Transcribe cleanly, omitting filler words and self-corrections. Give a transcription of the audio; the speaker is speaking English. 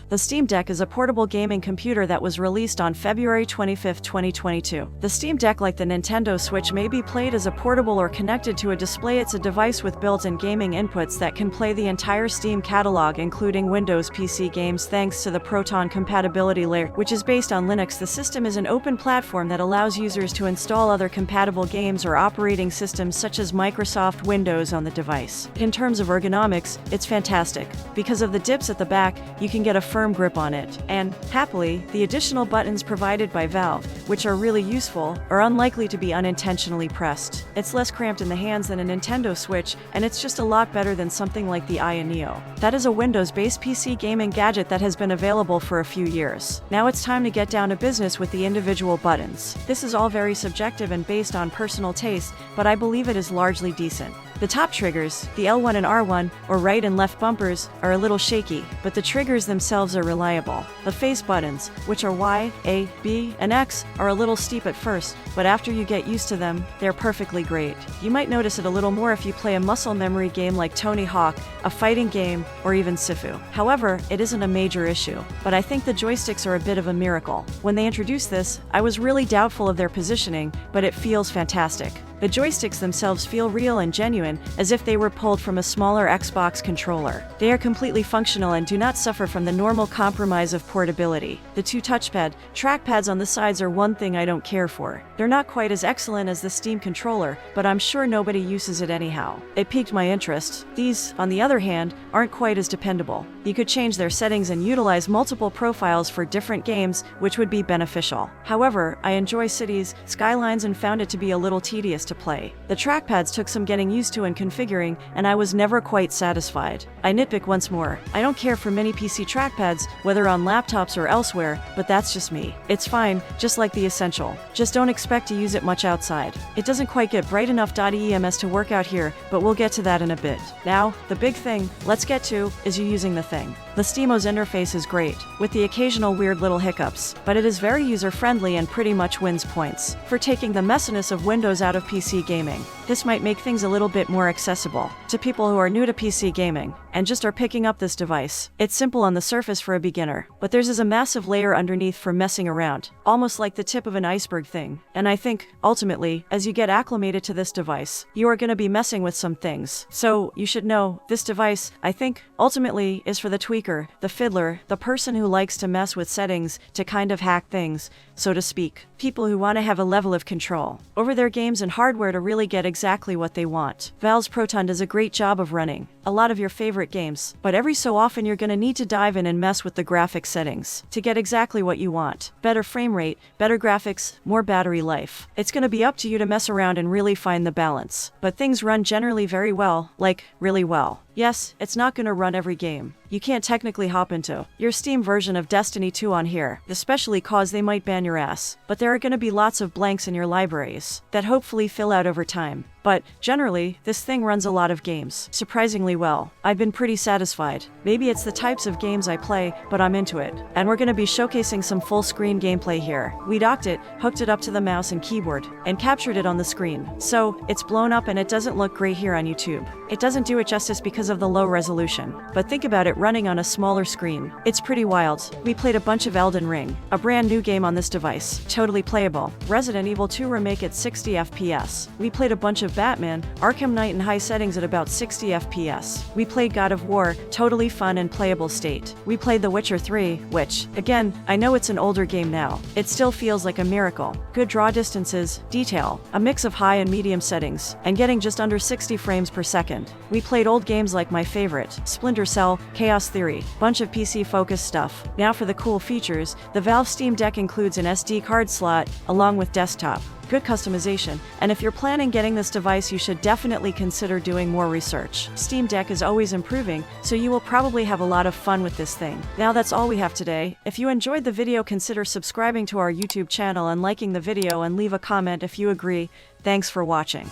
The Steam Deck is a portable gaming computer that was released on February 25, 2022. The Steam Deck, like the Nintendo Switch, may be played as a portable or connected to a display. It's a device with built-in gaming inputs that can play the entire Steam catalog, including Windows PC games, thanks to the Proton compatibility layer, which is based on Linux. The system is an open platform that allows users to install other compatible games or operating systems such as Microsoft Windows on the device. In terms of ergonomics, it's fantastic. Because of the dips at the back, you can get a firm grip on it, and, happily, the additional buttons provided by Valve, which are really useful, are unlikely to be unintentionally pressed. It's less cramped in the hands than a Nintendo Switch, and it's just a lot better than something like the Aya Neo. That is a Windows-based PC gaming gadget that has been available for a few years. Now it's time to get down to business with the individual buttons. This is all very subjective and based on personal taste, but I believe it is largely decent. The top triggers, the L1 and R1, or right and left bumpers, are a little shaky, but the triggers themselves are reliable. The face buttons, which are Y, A, B, and X, are a little steep at first, but after you get used to them, they're perfectly great. You might notice it a little more if you play a muscle memory game like Tony Hawk, a fighting game, or even Sifu. However, it isn't a major issue, but I think the joysticks are a bit of a miracle. When they introduced this, I was really doubtful of their positioning, but it feels fantastic. The joysticks themselves feel real and genuine, as if they were pulled from a smaller Xbox controller. They are completely functional and do not suffer from the normal compromise of portability. The two trackpads on the sides are one thing I don't care for. They're not quite as excellent as the Steam controller, but I'm sure nobody uses it anyhow. It piqued my interest. These, on the other hand, aren't quite as dependable. You could change their settings and utilize multiple profiles for different games, which would be beneficial. However, I enjoy cities, skylines, and found it to be a little tedious to play. The trackpads took some getting used to and configuring, and I was never quite satisfied. I nitpick once more. I don't care for many PC trackpads, whether on laptops or elsewhere, but that's just me. It's fine, just like the Essential. Just don't expect to use it much outside. It doesn't quite get bright enough .ems to work out here, but we'll get to that in a bit. Now, the big thing, let's get to, is you using the thing. The SteamOS interface is great, with the occasional weird little hiccups, but it is very user-friendly and pretty much wins points for taking the messiness of Windows out of PC gaming. This might make things a little bit more accessible to people who are new to PC gaming and just are picking up this device. It's simple on the surface for a beginner, but there's a massive layer underneath for messing around, almost like the tip of an iceberg thing. And I think, ultimately, as you get acclimated to this device, you are going to be messing with some things. So, you should know, this device, I think, ultimately, is for the tweaker, the fiddler, the person who likes to mess with settings, to kind of hack things, so to speak. People who want to have a level of control over their games and hardware to really get exactly what they want. Valve's Proton does a great job of running a lot of your favorite games, but every so often you're going to need to dive in and mess with the graphics settings to get exactly what you want. Better frame rate, better graphics, more battery life. It's going to be up to you to mess around and really find the balance. But things run generally very well, like, really well. Yes, it's not going to run every game. You can't technically hop into your Steam version of Destiny 2 on here, especially cause they might ban your ass. But there are going to be lots of blanks in your libraries that hopefully fill out over time. But, generally, this thing runs a lot of games surprisingly well. I've been pretty satisfied. Maybe it's the types of games I play, but I'm into it. And we're going to be showcasing some full-screen gameplay here. We docked it, hooked it up to the mouse and keyboard, and captured it on the screen. So, it's blown up and it doesn't look great here on YouTube. It doesn't do it justice because of the low resolution. But think about it running on a smaller screen. It's pretty wild. We played a bunch of Elden Ring, a brand new game on this device. Totally playable. Resident Evil 2 remake at 60 FPS. We played a bunch of Batman, Arkham Knight in high settings at about 60 FPS. We played God of War, totally fun and playable state. We played The Witcher 3, which, again, I know it's an older game now. It still feels like a miracle. Good draw distances, detail, a mix of high and medium settings, and getting just under 60 frames per second. We played old games like my favorite, Splinter Cell, Chaos Theory, bunch of PC-focused stuff. Now for the cool features, the Valve Steam Deck includes an SD card slot, along with desktop. Good customization, and if you're planning getting this device, you should definitely consider doing more research. Steam Deck is always improving, so you will probably have a lot of fun with this thing. Now that's all we have today. If you enjoyed the video, consider subscribing to our YouTube channel and liking the video, and leave a comment if you agree. Thanks for watching.